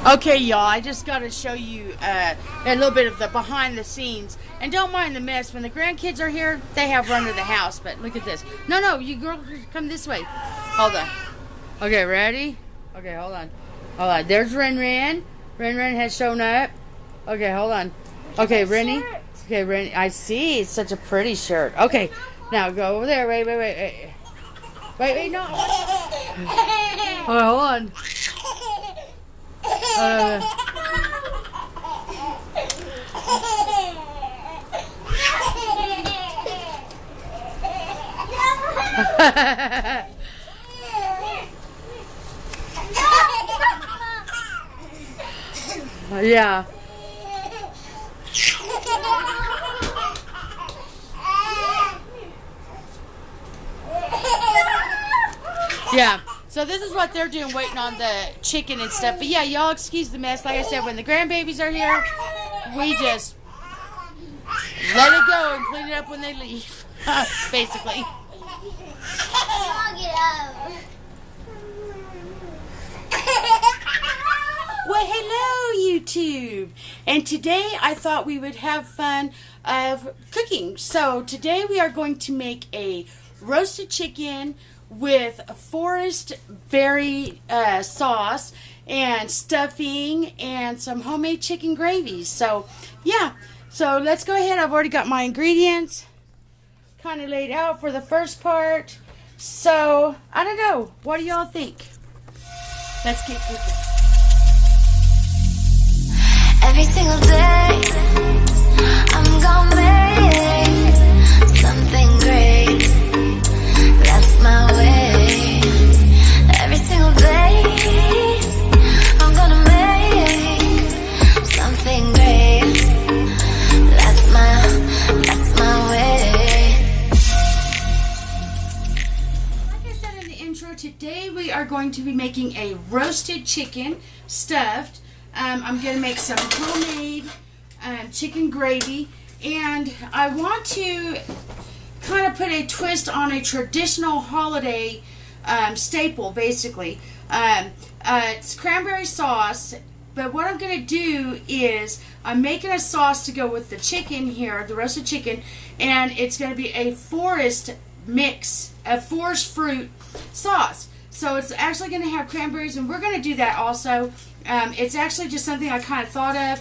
Okay, y'all, I just got to show you a little bit of the behind the scenes. And don't mind the mess. When the grandkids are here, they have run to the house. But look at this. No, you girls come this way. Hold on. Okay, ready? Okay, hold on. Hold on. There's Ren Ren. Ren Ren has shown up. Okay, hold on. Okay, Rennie. Okay, Rennie. I see. It's such a pretty shirt. Okay, now go over there. Wait. Wait, no. Hold on. Yeah. Yeah. So this is what they're doing, waiting on the chicken and stuff. But yeah, y'all excuse the mess. Like I said, when the grandbabies are here, we just let it go and clean it up when they leave, basically. Well, hello, YouTube. And today I thought we would have fun of cooking. So today we are going to make a roasted chicken with a forest berry sauce and stuffing and some homemade chicken gravy. So yeah, so let's go ahead. I've already got my ingredients kind of laid out for the first part. So I don't know, what do y'all think? Let's get cooking. Every single day I'm gonna make something great. That's my way. Every single day I'm gonna make something great. That's my way. Like I said in the intro, today we are going to be making a roasted chicken stuffed. I'm going to make some homemade chicken gravy, and I want to kind of put a twist on a traditional holiday staple, basically. It's cranberry sauce, but what I'm going to do is I'm making a sauce to go with the chicken here, the roasted chicken, and it's going to be a forest mix, a forest fruit sauce. So it's actually going to have cranberries, and we're going to do that also. It's actually just something I kind of thought of.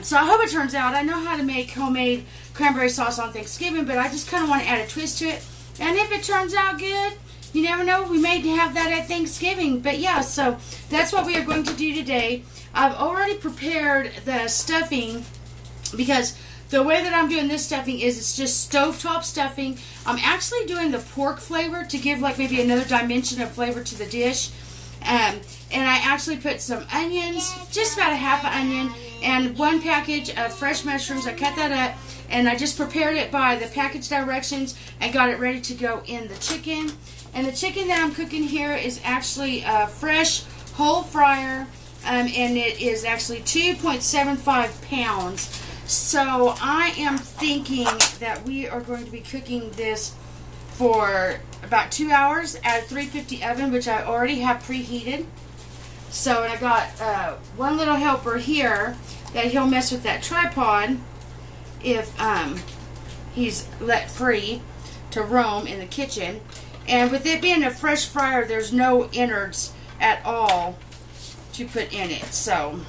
So I hope it turns out. I know how to make homemade cranberry sauce on Thanksgiving, but I just kind of want to add a twist to it. And if it turns out good, you never know, we may have that at Thanksgiving. But yeah, so that's what we are going to do today. I've already prepared the stuffing because the way that I'm doing this stuffing is it's just stovetop stuffing. I'm actually doing the pork flavor to give like maybe another dimension of flavor to the dish. And I actually put some onions, just about a half an onion, and one package of fresh mushrooms. I cut that up, and I just prepared it by the package directions and got it ready to go in the chicken. And the chicken that I'm cooking here is actually a fresh whole fryer, and it is actually 2.75 pounds. So I am thinking that we are going to be cooking this for about 2 hours at a 350 oven, which I already have preheated. So, and I got one little helper here that he'll mess with that tripod if he's let free to roam in the kitchen. And with it being a fresh fryer, there's no innards at all to put in it. So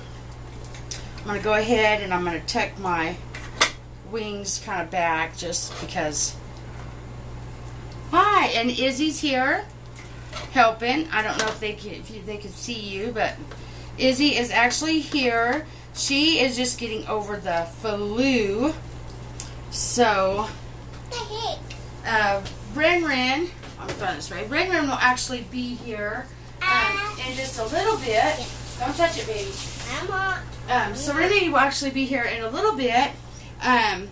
I'm going to go ahead and I'm going to tuck my wings kind of back just because. Hi, and Izzy's here helping. I don't know if they can see you, but Izzy is actually here. She is just getting over the flu. So, Ren, I'm going this way. Ren will actually be here in just a little bit. Don't touch it, baby. So Rennie will actually be here in a little bit, and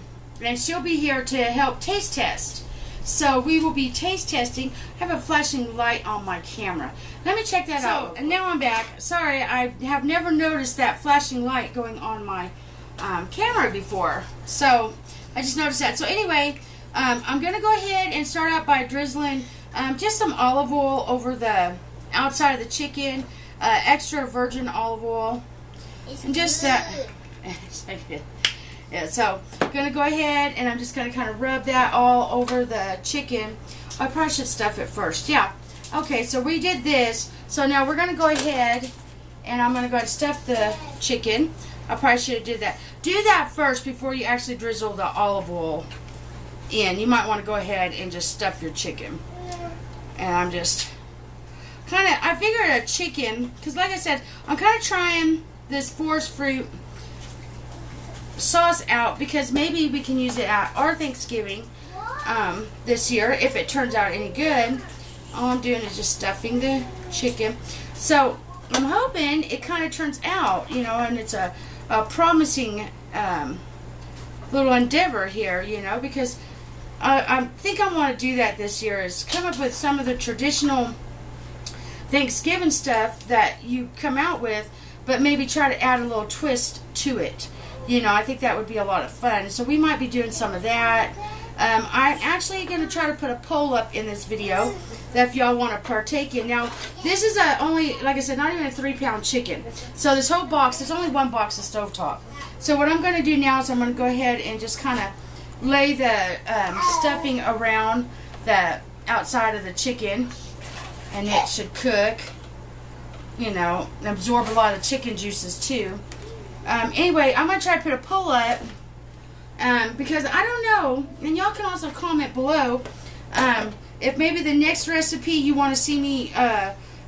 she'll be here to help taste test. So we will be taste testing. I have a flashing light on my camera. Let me check that out. And now I'm back. Sorry, I have never noticed that flashing light going on my camera before. So I just noticed that. So anyway, I'm going to go ahead and start out by drizzling just some olive oil over the outside of the chicken. Extra virgin olive oil. And just that. Yeah, so I'm going to go ahead and I'm just going to kind of rub that all over the chicken. I probably should stuff it first. Yeah. Okay, so we did this. So now we're going to go ahead and I'm going to go ahead and stuff the chicken. I probably should have did that. Do that first before you actually drizzle the olive oil in. You might want to go ahead and just stuff your chicken. And I'm just kind of, I figured a chicken, because like I said, I'm kind of trying this forest fruit sauce out because maybe we can use it at our Thanksgiving this year if it turns out any good. All I'm doing is just stuffing the chicken. So I'm hoping it kind of turns out, you know, and it's a promising little endeavor here, you know, because I think I want to do that this year is come up with some of the traditional Thanksgiving stuff that you come out with, but maybe try to add a little twist to it. You know, I think that would be a lot of fun. So we might be doing some of that. I'm actually going to try to put a poll up in this video that if y'all want to partake in. Now, this is only, like I said, not even a 3-pound chicken. So this whole box, there's only one box of stovetop. So what I'm going to do now is I'm going to go ahead and just kind of lay the stuffing around the outside of the chicken. And it should cook, you know, and absorb a lot of chicken juices too. Anyway, I'm going to try to put a poll up because I don't know, and y'all can also comment below if maybe the next recipe you want to see me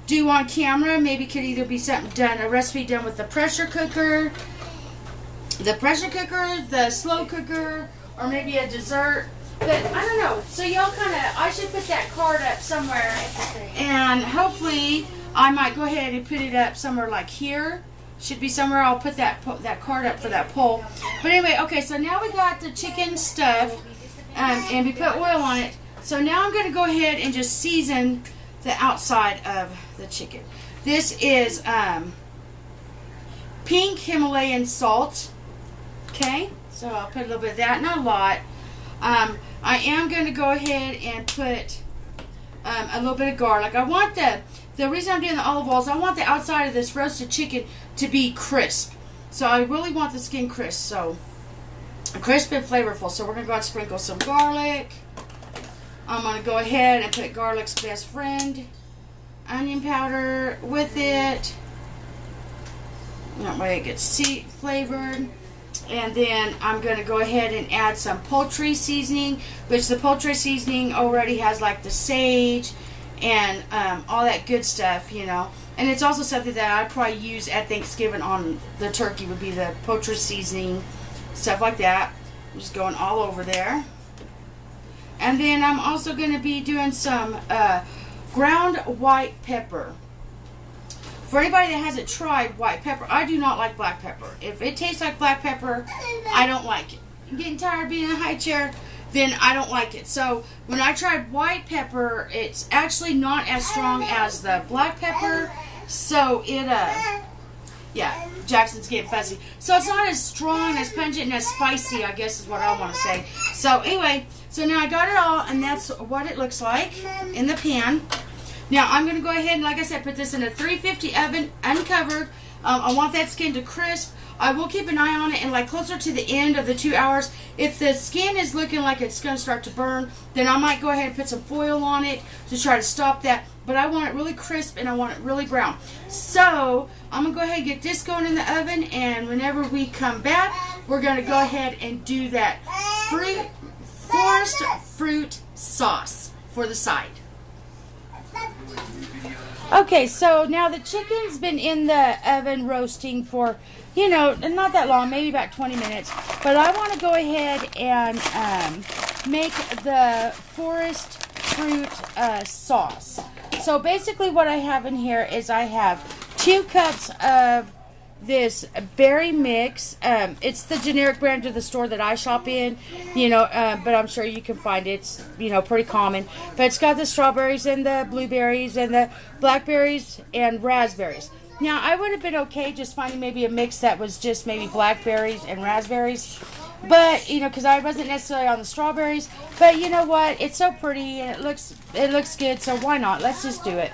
do on camera, maybe could either be something done, a recipe done with the pressure cooker, the slow cooker, or maybe a dessert. But I don't know. So y'all kind of, I should put that card up somewhere, and hopefully I might go ahead and put it up somewhere like here. Should be somewhere. I'll put that card up for that poll. But anyway, okay, so now we got the chicken stuffed, and we put oil on it. So now I'm going to go ahead and just season the outside of the chicken. This is pink Himalayan salt. Okay, so I'll put a little bit of that, not a lot. I am going to go ahead and put a little bit of garlic. I want the reason I'm doing the olive oil is I want the outside of this roasted chicken to be crisp. So I really want the skin crisp. So crisp and flavorful. So we're going to go ahead and sprinkle some garlic. I'm going to go ahead and put garlic's best friend, onion powder with it. That way it gets flavored. And then I'm going to go ahead and add some poultry seasoning, which the poultry seasoning already has like the sage and all that good stuff, you know. And it's also something that I'd probably use at Thanksgiving on the turkey would be the poultry seasoning, stuff like that. I'm just going all over there. And then I'm also going to be doing some ground white pepper. For anybody that hasn't tried white pepper, I do not like black pepper. If it tastes like black pepper, I don't like it. I'm getting tired of being in a high chair, then I don't like it. So when I tried white pepper, it's actually not as strong as the black pepper. So it, yeah, Jackson's getting fuzzy. So it's not as strong, as pungent, and as spicy, I guess is what I want to say. So anyway, so now I got it all, and that's what it looks like in the pan. Now, I'm going to go ahead and, like I said, put this in a 350 oven, uncovered. I want that skin to crisp. I will keep an eye on it, and like closer to the end of the 2 hours, if the skin is looking like it's going to start to burn, then I might go ahead and put some foil on it to try to stop that. But I want it really crisp, and I want it really brown. So, I'm going to go ahead and get this going in the oven, and whenever we come back, we're going to go ahead and do that forest fruit sauce for the side. Okay, so now the chicken's been in the oven roasting for, you know, not that long, maybe about 20 minutes. But I want to go ahead and make the forest fruit sauce. So basically what I have in here is I have 2 cups of this berry mix. It's the generic brand of the store that I shop in, you know, but I'm sure you can find it. It's, you know, pretty common. But it's got the strawberries and the blueberries and the blackberries and raspberries. Now, I would have been okay just finding maybe a mix that was just maybe blackberries and raspberries. But, you know, because I wasn't necessarily on the strawberries. But you know what? It's so pretty and it looks good, so why not? Let's just do it.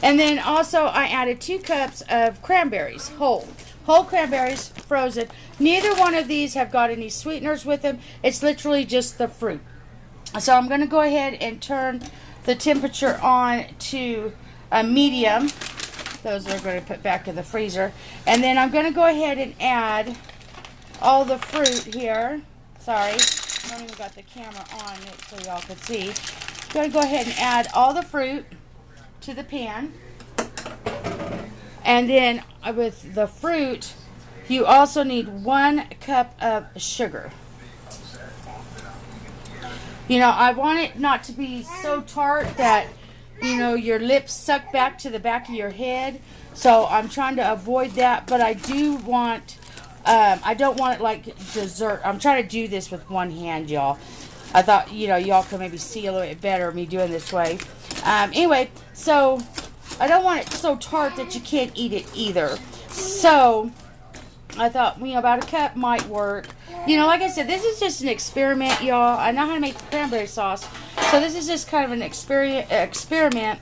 And then also I added 2 cups of cranberries, whole cranberries, frozen. Neither one of these have got any sweeteners with them. It's literally just the fruit. So I'm going to go ahead and turn the temperature on to a medium. Those are going to put back in the freezer. And then I'm going to go ahead and add all the fruit here. Sorry, I don't even got the camera on it so y'all can see. I'm going to go ahead and add all the fruit to the pan. And then with the fruit, you also need 1 cup of sugar. You know, I want it not to be so tart that, you know, your lips suck back to the back of your head. So I'm trying to avoid that. But I do want, I don't want it like dessert. I'm trying to do this with one hand, y'all. I thought, you know, y'all could maybe see a little bit better me doing this way. Anyway, so I don't want it so tart that you can't eat it either. So I thought, you know, about 1 cup might work. You know, like I said, this is just an experiment, y'all. I know how to make the cranberry sauce. So this is just kind of an experiment.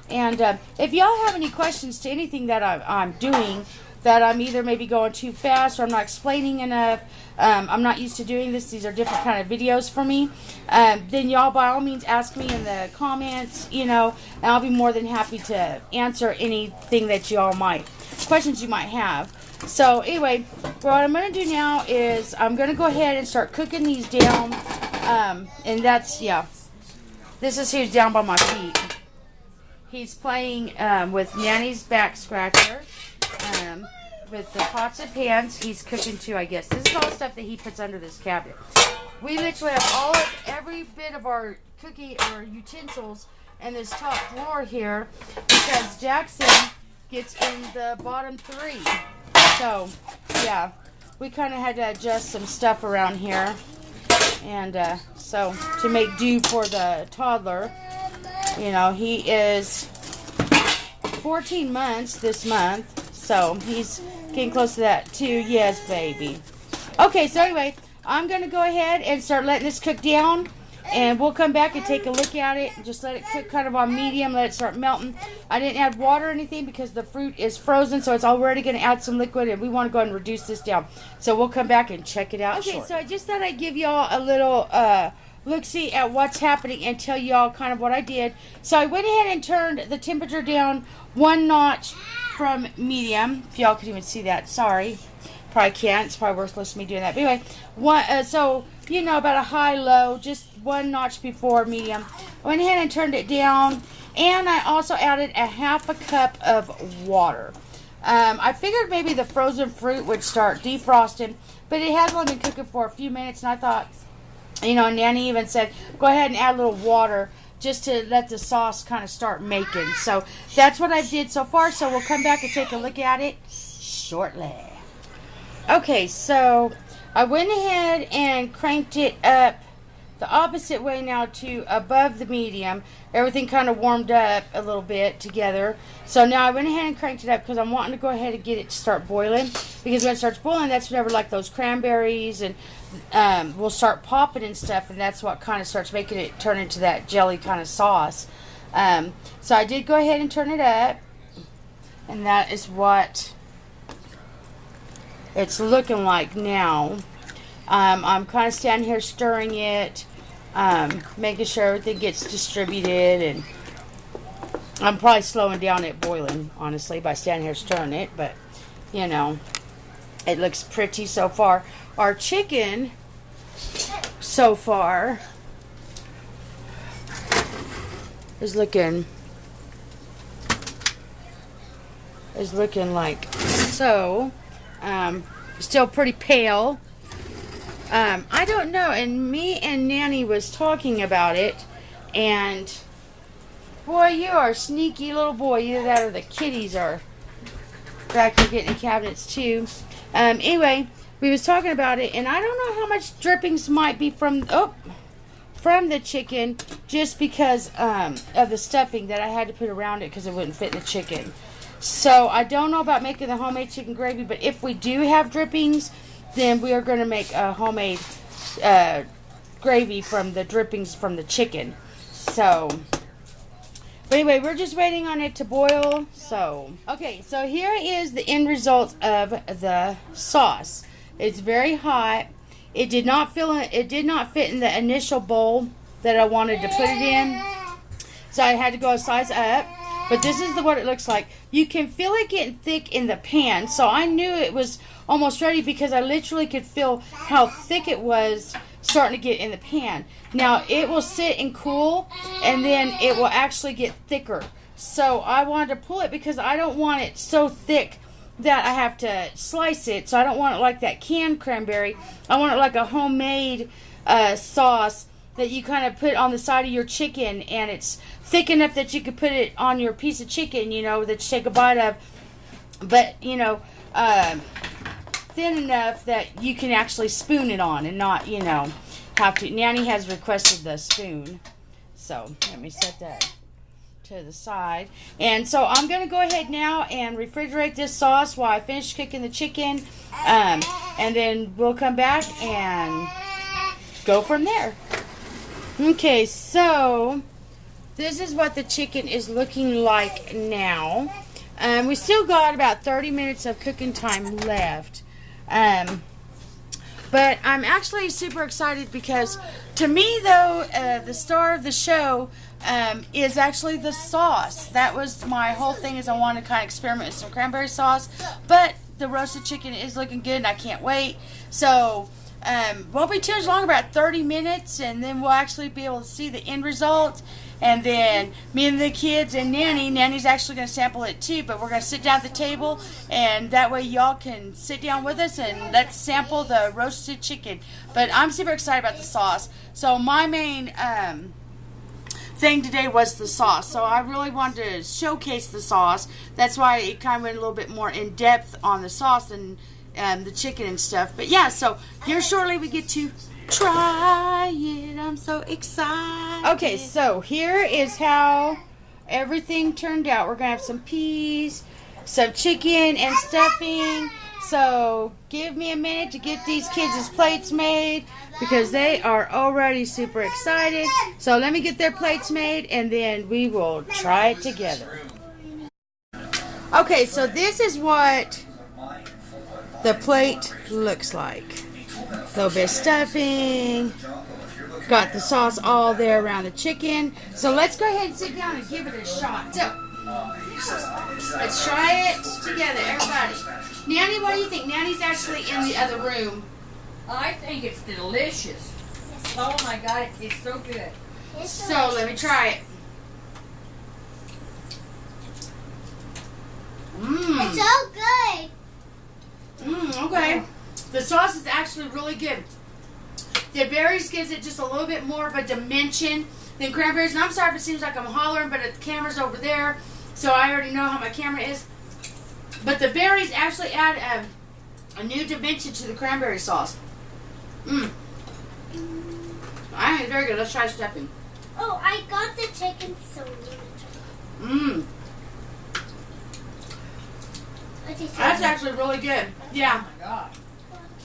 And if y'all have any questions to anything that I'm doing, that I'm either maybe going too fast or I'm not explaining enough, I'm not used to doing this, these are different kind of videos for me, then y'all by all means ask me in the comments, you know, and I'll be more than happy to answer anything that y'all questions you might have. So anyway, what I'm going to do now is I'm going to go ahead and start cooking these down, and that's, yeah, this is who's down by my feet. He's playing with Nanny's back scratcher. With the pots and pans, he's cooking too, I guess. This is all stuff that he puts under this cabinet. We literally have every bit of our cookie or utensils in this top drawer here because Jackson gets in the bottom 3. So, yeah, we kind of had to adjust some stuff around here. And so, to make do for the toddler, you know, he is 14 months this month. So, he's getting close to that too. Yes, baby. Okay, so anyway, I'm going to go ahead and start letting this cook down. And we'll come back and take a look at it. Just let it cook kind of on medium. Let it start melting. I didn't add water or anything because the fruit is frozen. So it's already going to add some liquid. And we want to go ahead and reduce this down. So we'll come back and check it out shortly. So I just thought I'd give y'all a little look-see at what's happening and tell y'all kind of what I did. So I went ahead and turned the temperature down 1 notch from medium. If y'all could even see that. Sorry. Probably can't. It's probably worthless me doing that. But anyway, so, you know, about a high-low, just 1 notch before medium. I went ahead and turned it down. And I also added a 1/2 cup of water. I figured maybe the frozen fruit would start defrosting. But it has only been cooking for a few minutes. And I thought, you know, Nanny even said, go ahead and add a little water just to let the sauce kind of start making. So that's what I did so far. So we'll come back and take a look at it shortly. Okay, so I went ahead and cranked it up the opposite way now to above the medium. Everything kind of warmed up a little bit together. So now I went ahead and cranked it up because I'm wanting to go ahead and get it to start boiling. Because when it starts boiling, that's whenever like those cranberries and will start popping and stuff. And that's what kind of starts making it turn into that jelly kind of sauce. So I did go ahead and turn it up. And that is what it's looking like now. I'm kind of standing here stirring it, making sure everything gets distributed, and I'm probably slowing down it boiling, honestly, by standing here stirring it, but, you know, it looks pretty so far. Our chicken, so far, is looking like so. Still pretty pale. I don't know, and me and Nanny was talking about it, and boy, you are a sneaky little boy. Either that or the kitties are back there getting the cabinets too. Anyway, we was talking about it, and I don't know how much drippings might be from the chicken, just because of the stuffing that I had to put around it because it wouldn't fit in the chicken. So I don't know about making the homemade chicken gravy, but if we do have drippings, then we are going to make a homemade gravy from the drippings from the chicken. So But anyway, we're just waiting on it to boil. So, okay, so here is the end result of the sauce. It's very hot. It did not fit in the initial bowl that I wanted to put it in. So I had to go a size up. But this is what it looks like. You can feel it getting thick in the pan. So I knew it was almost ready because I literally could feel how thick it was starting to get in the pan. Now it will sit and cool, and then it will actually get thicker. So I wanted to pull it because I don't want it so thick that I have to slice it. So I don't want it like that canned cranberry. I want it like a homemade sauce that you kind of put on the side of your chicken, and it's thick enough that you could put it on your piece of chicken, you know, that you take a bite of, but, you know, thin enough that you can actually spoon it on and not, you know, have to. Nanny has requested the spoon, so let me set that to the side. And so I'm going to go ahead now and refrigerate this sauce while I finish cooking the chicken, and then we'll come back and go from there. Okay, so this is what the chicken is looking like now. We still got about 30 minutes of cooking time left. But I'm actually super excited because to me, though, the star of the show is actually the sauce. That was my whole thing, is I want to kind of experiment with some cranberry sauce. But the roasted chicken is looking good and I can't wait. So won't be too much longer, about 30 minutes, and then we'll actually be able to see the end result. And then me and the kids and Nanny's actually going to sample it too, but we're going to sit down at the table, and that way y'all can sit down with us and let's sample the roasted chicken. But I'm super excited about the sauce. So my main thing today was the sauce. So I really wanted to showcase the sauce. That's why it kind of went a little bit more in depth on the sauce than the chicken and stuff. But yeah, so here shortly we get to try it. I'm so excited. Okay, so here is how everything turned out. We're gonna have some peas, some chicken and stuffing. So give me a minute to get these kids' plates made because they are already super excited. So let me get their plates made and then we will try it together. Okay, so this is what the plate looks like. A little bit of stuffing. Got the sauce all there around the chicken. So let's go ahead and sit down and give it a shot. So let's try it together, everybody. Nanny, what do you think? Nanny's actually in the other room. I think it's delicious. Oh my God, it's so good. So let me try it. It's so good. Okay. The sauce is actually really good. The berries gives it just a little bit more of a dimension than cranberries. And I'm sorry if it seems like I'm hollering, but the camera's over there, so I already know how my camera is. But the berries actually add a new dimension to the cranberry sauce. I think it's very good. Let's try stuffing. Oh, I got the chicken, so That's actually really good. Yeah. Oh my God.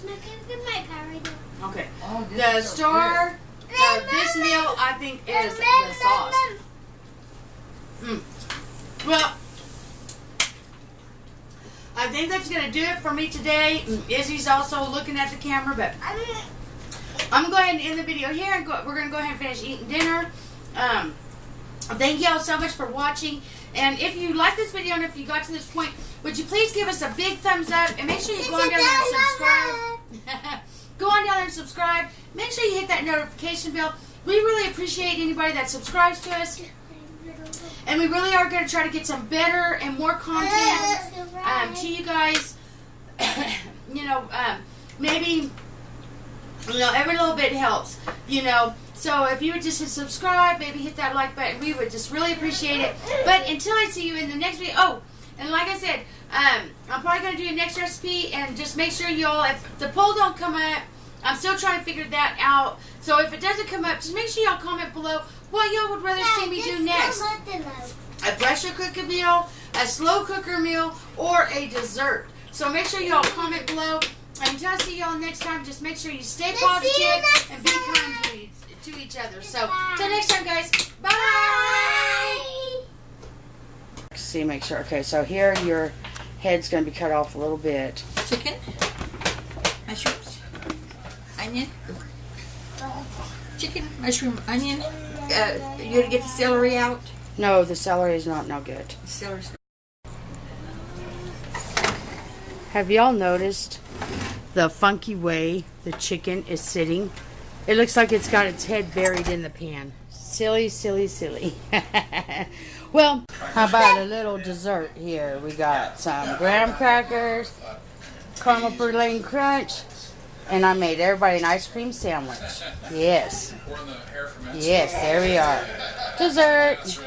Can I get my power? Okay. Oh, The this is so star of this meal, I think, is the sauce. Well, I think that's going to do it for me today. Izzy's also looking at the camera, but I'm going to end the video here, and we're going to go ahead and finish eating dinner. Thank y'all so much for watching. And if you like this video and if you got to this point, would you please give us a big thumbs up and make sure you go on down there and subscribe. Go on down there and subscribe. Make sure you hit that notification bell. We really appreciate anybody that subscribes to us. And we really are going to try to get some better and more content to you guys. Maybe, every little bit helps, So if you would just hit subscribe, maybe hit that like button, we would just really appreciate it. But until I see you in the next video, and like I said, I'm probably going to do a next recipe, and just make sure y'all, if the poll don't come up, I'm still trying to figure that out. So if it doesn't come up, just make sure y'all comment below what y'all would rather see me do next. A pressure cooker meal, a slow cooker meal, or a dessert. So make sure y'all comment below. And until I see y'all next time, just make sure you stay positive and be kind to each other. So, till next time, guys. Bye. see, make sure. Okay, so here your head's going to be cut off a little bit. Chicken, mushrooms, onion, chicken, mushroom, onion. You gonna get the celery out? No, the celery is not no good. Celery's Have y'all noticed the funky way the chicken is sitting? It looks like it's got its head buried in the pan. Silly, silly, silly. Well, how about a little dessert here? We got some graham crackers, caramel brulee crunch, and I made everybody an ice cream sandwich. Yes. Yes, there we are. Dessert.